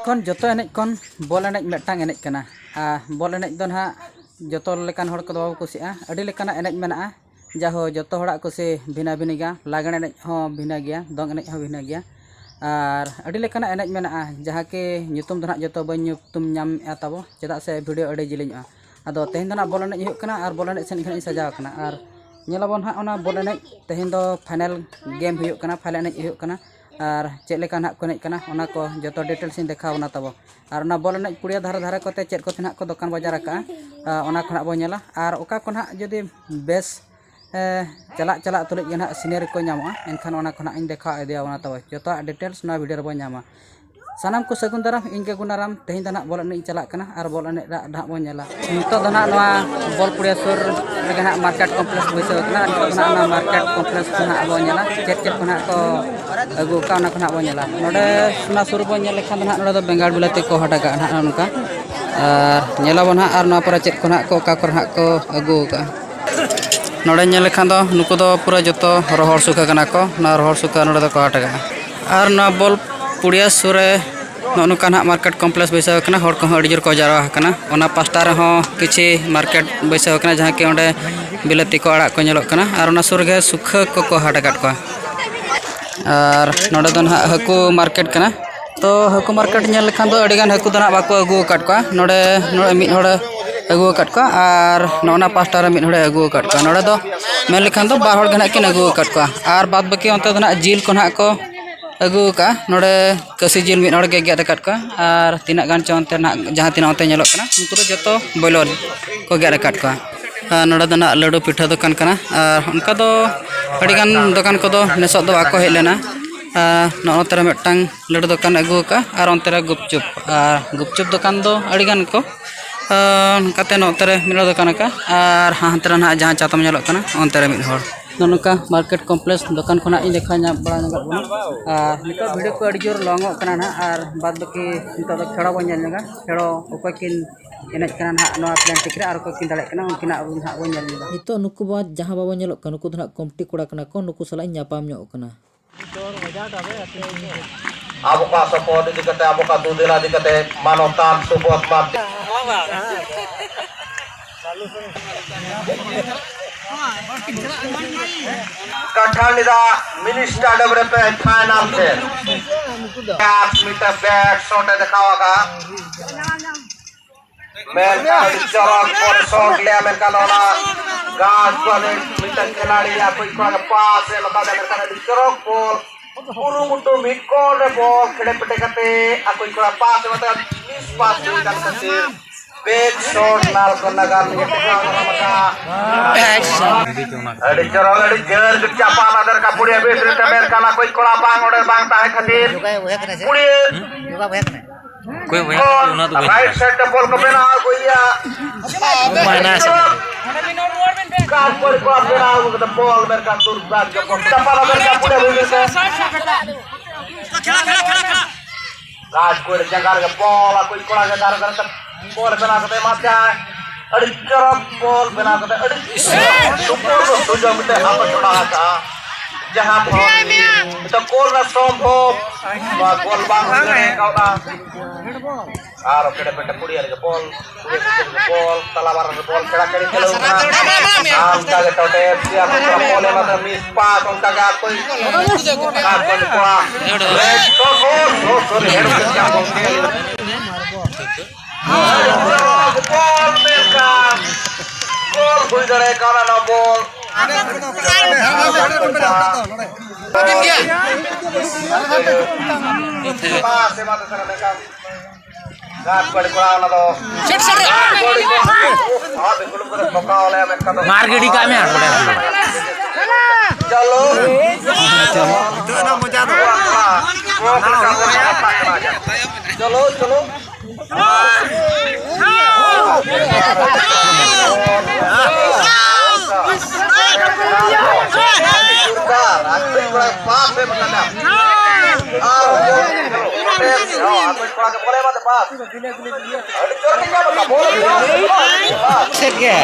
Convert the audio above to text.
kon joto enej kon bol enej metang enej kana bol enej do na joto lekan hor ko do kusia adi lekana enej mena jaho joto horak kusi bina biniga lagan enej ho bina gya dong enej ho bina gya ar adi lekana enej mena jaha ke nyutum do na joto bañ nyutum nyam atabo cheda se video adi jiliñ ado tehin do na bol enej huk kana ar bol enej sen ikhani sajaw kana ar nyelabon ha ona bol enej tehin do final game huyuk kana final enej huyuk kana R check লেকা নাক কোনেজ কানা ওনা কো যত details in দেখাও না তব আর ওনা বল এনে পুরিয়া ধারে ধারে কোতে চেক কোতে নাক কো দোকান বাজার কা ওনা খনা বো নেলা আর ওকা কোনা যদি বেস চালা তুলিज গনা সিনিয়র को ᱧᱟᱢᱚᱜᱼᱟ এনখান ওনা খনা ইন দেখা ইদিয়া ওনা তব যত ডিটেলস না ভিডিও ᱨᱮᱵᱚ ᱧᱟᱢᱟ sanam ko sagun daram inge gunaram tehin dana bol ene chalak kana ar bol ene dah bo nyala nito dana noa bol puria sur regana market complex boiso kana nito dana na market complex kana bo nyala cek kana ko agu ka ona kana bo nyala node suna sur bo nyale khan dana node do bengal bilate ko hadaga na onka ar nyala bon ha ar noa pura cek kana ko ka kor ha ko agu ka node nyale khan do nuko do pura joto rohor suka kana ko na rohor suka node do ko hadaga ar na bol पुड़िया सुरे नौका market complex बैसा हर को जोर को Zara ओना pasta रहो किसी market बैसा जहाँ कि अंडे बिलाती को आड़ा को नेलोकना और ओना सुर गे सुखा को हाट आकाद को और नोडे दो ना हाकू मार्केट कना तो हाकू मार्केट नेल लेखान दो अडिगान हाकू दो ना बाको अगू आकाद को नोडे मिद हड़ अगू आकाद को और नोना पास्टा रे मिद हड़ अगू आकाद को नोडे दो मेन लेखान दो बार हड़ गना किन अगू आकाद को और बाद बाकी अंते दो ना जिल को ना को अगू का नोडे कसी जिल मिद हड़ गे गेद आकाद को और तिना गान चोंते ना जहाँ तिना अंते नेलोक कना उनको तो जतो बॉयलर को गेद आकाद को नोडे दो ना लड्डू पिठा दुकान कना और उनका दो अडिगान दुकान को दो नेसो दो बाको हेज लेना नोतरे मिदटांग लड्डू दुकान अगू का और अंतरे गुपचुप दुकान दो अडिगान को कते नोतरे मिलो दुकान का और हांतरे ना जहाँ चातम नेलोक कना अंतरे मिद हड़ नौका मार्केट कम्प्लेक्स दुकान खना इन देखा बड़ा बना नित भिडियो को अड़ी जोर लॉन्गो ना और बाद बाकी नित खेड़ा बन नेगा खेड़ो अकोकिन एनेज ना ना प्लेन टिकरे और अकोकिन दाड़े उनकिन ना बन नित नुकु बाद जहाँ बाबा नेलोक नुकु ना कमटी कोड़ा को नुकु सला नापाम अब का सपोर्ट दिकते अब का दुदिला दिकते मानवतान सुबोध मान कठानिदा मिनिस्टर डेवलपे फाइनल पे 5 मीटर बैक शॉट दिखावागा मेन का चरक पर शॉट लिया मेन का लोना गाज वाले मीटर खिलाड़ी या कोई को पास है लगा दे मेन का चरक बॉल पुरु मुट्टू मिड कॉल बॉल खेले पटे करते आ कोई को पास मतलब मिस पास कर सकते बैक शॉट नाल को लगा के अड़ी चरक अड़ी जर चापा नदर का पुड़िया बेस रे मेन का कोई कोड़ा बांग ओडे बांग ताहे खातिर पुड़िया कोई ना तो राइट साइड बॉल को बेना कोइया माइनस कार पर को बेना वो तो बॉल मेरे का दूर बैक जो चापा नदर का पुड़िया बेस खेला राज कोई जगह के बॉल कोई कोड़ा के दार कर बॉल बना के मार जाए अड़ी चरक बॉल बना के अड़ी सुपर तो जो मिटे हाथ छोड़ा था जहां तो गोल ना संभव गोल बांग गए काउटा और केड़े पेटे पुड़िया रे बॉल तला बार बॉल खेड़ा खेड़ी खेलो उनका के टोटे एफसी आप बॉल है मतलब मिस पास उनका का कोई काट बॉल कोड़ा तो हेड के क्या बॉल मेका बॉल हुई जरे काला ना बॉल पास से मत सर मेका गाट पर कोड़ा ना दो शट हां बिल्कुल कर ठोका वाला मेका तो मार्केटी का में हाथ पड़े चलो ना मजा दो चलो चलो Set ya.